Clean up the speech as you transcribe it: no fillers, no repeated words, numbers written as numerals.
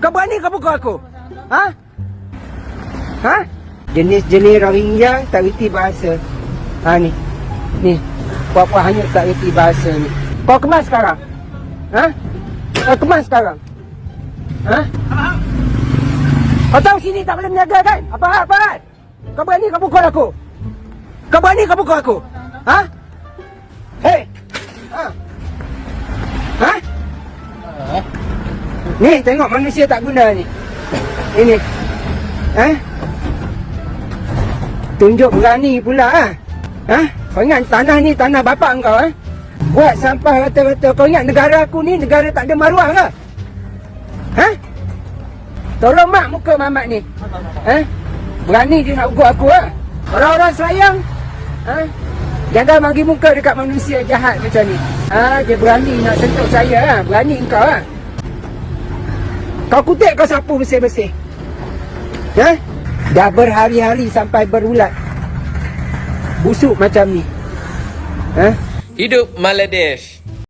Kau berani kau pukul aku? Ha? Ha? Jenis-jenis Rohingya tak reti bahasa. Ha ni. Ni. Puak-puak hanyut tak reti bahasa ni. Kau kemas sekarang? Ha? Kau kemas sekarang? Ha? Kau tahu sini tak boleh berniaga kan? Apa? Kau berani kau pukul aku? Kau berani kau pukul aku? Ha? Hei! Ha? Ha? Ni tengok manusia tak guna ni. Ini. Ha? Tunjuk berani pula ha? Ha? Kau ingat tanah ni tanah bapak kau ha? Buat sampah rata-rata. Kau ingat negara aku ni negara tak ada maruah ke? Ha? Tolong mak muka mamat ni. Ha? Berani dia nak ugut aku ha? Orang-orang sayang ha? Jangan bagi muka dekat manusia jahat macam ni. Ha? Dia berani nak sentuh saya ha? Berani engkau ha? Kau kutip kau sapu bersih-bersih. Ha? Dah berhari-hari sampai berulat. Busuk macam ni. Ha? Hidup Bangladesh.